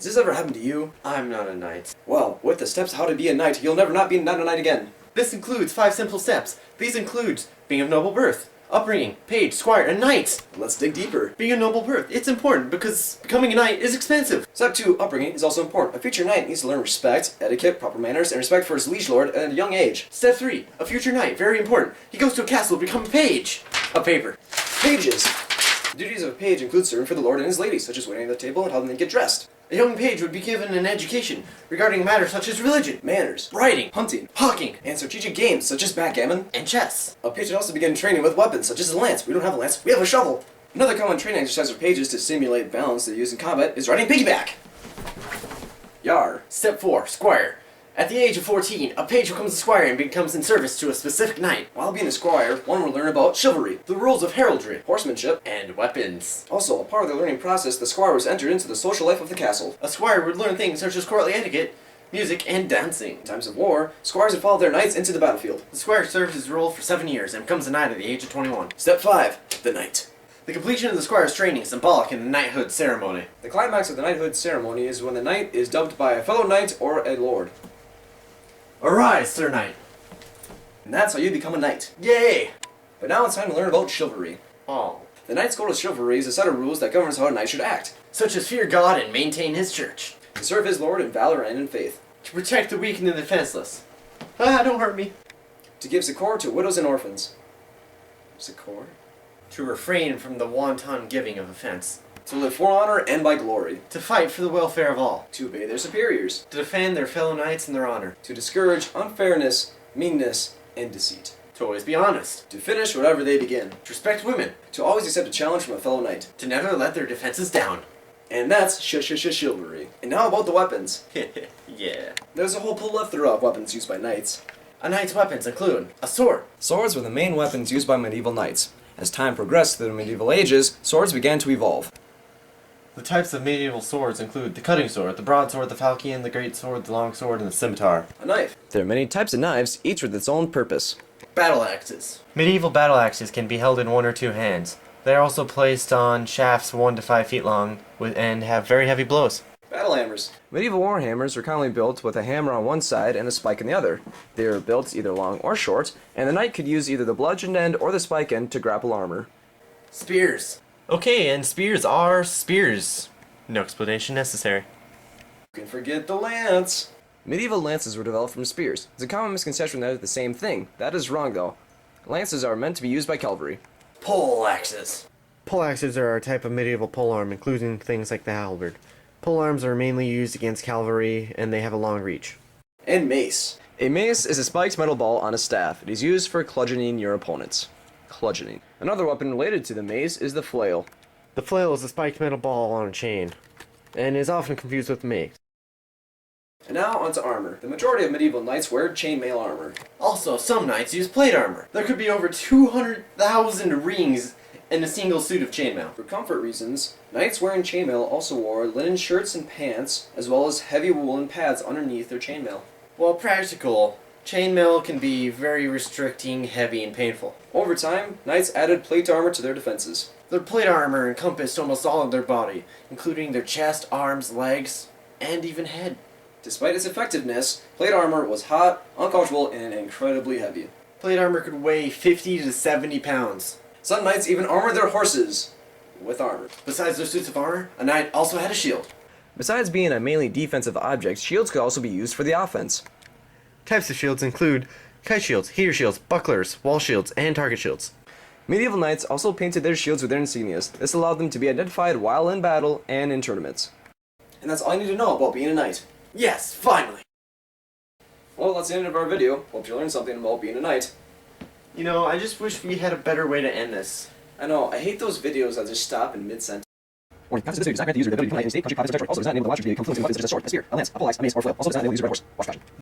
Has this ever happened to you? I'm not a knight. Well, with the steps how to be a knight, you'll never not be not a knight again. This includes 5 simple steps. These include being of noble birth, upbringing, page, squire, and knight. Let's dig deeper. Being of noble birth, it's important because becoming a knight is expensive. Step 2, upbringing, is also important. A future knight needs to learn respect, etiquette, proper manners, and respect for his liege lord at a young age. Step 3, a future knight, very important. He goes to a castle to become a page. A paper. Pages. The duties of a page include serving for the lord and his ladies, such as waiting at the table and helping them get dressed. A young page would be given an education regarding matters such as religion, Manners, writing, hunting, hawking, and strategic games such as backgammon. and chess. A page should also begin training with weapons such as a lance. We don't have a lance, we have a shovel. Another common training exercise for pages to simulate balance they use in combat is riding piggyback. Yar. Step 4, squire. At the age of 14, a page becomes a squire and becomes in service to a specific knight. While being a squire, one will learn about chivalry, The rules of heraldry, horsemanship. and weapons. Also, a part of the learning process, the squire was entered into the social life of the castle. A squire would learn things such as courtly etiquette, music, and dancing. In times of war, squires would follow their knights into the battlefield. The squire serves his role for 7 years and becomes a knight at the age of 21. Step 5, the knight. The completion of the squire's training is symbolic in the knighthood ceremony. The climax of the knighthood ceremony is when the knight is dubbed by a fellow knight or a lord. Arise, Sir Knight! And that's how you become a knight. Yay! But now it's time to learn about chivalry. Oh. The Knight's Code of Chivalry is a set of rules that governs how a knight should act, Such as fear God and maintain his church. to serve his lord in valor and in faith, To protect the weak and the defenseless. Don't hurt me. to give succor to widows and orphans. Succor? To refrain from the wanton giving of offense. To live for honor and by glory, To fight for the welfare of all. to obey their superiors, To defend their fellow knights and their honor. to discourage unfairness, meanness, and deceit, To always be honest. to finish whatever they begin, To respect women. to always accept a challenge from a fellow knight. To never let their defenses down. And that's chivalry. And now about the weapons. Yeah. There's a whole plethora of weapons used by knights. A knight's weapons include a sword, Swords were the main weapons used by medieval knights. As time progressed through the medieval ages, swords began to evolve. The types of medieval swords include the cutting sword, the broadsword, the falchion, the great sword, the long sword, and the scimitar. A knife. There are many types of knives, each with its own purpose. Battle axes. Medieval battle axes can be held in 1 or 2 hands. They are also placed on shafts 1 to 5 feet long and have very heavy blows. Battle hammers. Medieval war hammers were commonly built with a hammer on one side and a spike on the other. They were built either long or short, and the knight could use either the bludgeoned end or the spike end to grapple armor. Spears. Okay, and spears are spears. No explanation necessary. You can forget the lance. Medieval lances were developed from spears. It's a common misconception that they're the same thing. That is wrong, though. Lances are meant to be used by cavalry. Pole axes. Pole axes are a type of medieval polearm, including things like the halberd. Polearms are mainly used against cavalry, and they have a long reach. And mace. A mace is a spiked metal ball on a staff. It is used for bludgeoning your opponents. Bludgeoning. Another weapon related to the mace is the flail. The flail is a spiked metal ball on a chain, and is often confused with mace. And now onto armor. The majority of medieval knights wear chainmail armor. Also, some knights use plate armor. There could be over 200,000 rings in a single suit of chainmail. For comfort reasons, knights wearing chainmail also wore linen shirts and pants, as well as heavy woolen pads underneath their chainmail. While practical, chainmail can be very restricting, heavy, and painful. Over time, knights added plate armor to their defenses. Their plate armor encompassed almost all of their body, including their chest, arms, legs, and even head. Despite its effectiveness, plate armor was hot, uncomfortable, and incredibly heavy. Plate armor could weigh 50 to 70 pounds. Some knights even armored their horses with armor. Besides their suits of armor, a knight also had a shield. Besides being a mainly defensive object, shields could also be used for the offense. Types of shields include kite shields, heater shields, bucklers, wall shields, and target shields. Medieval knights also painted their shields with their insignias. This allowed them to be identified while in battle and in tournaments. And that's all you need to know about being a knight. Yes, finally! Well, that's the end of our video. Hope you learned something about being a knight. You know, I just wish we had a better way to end this. I know, I hate those videos that just stop in mid-sentence. Warning, copies of this video does not grant the user the ability to become a knight in state, country, province, or territory. Also does not enable the watcher to be a confluence of weapons such as a sword, a spear, a lance, a pole axe, a mace, or a flail. Also does not enable the user to ride a horse. Watch fashion.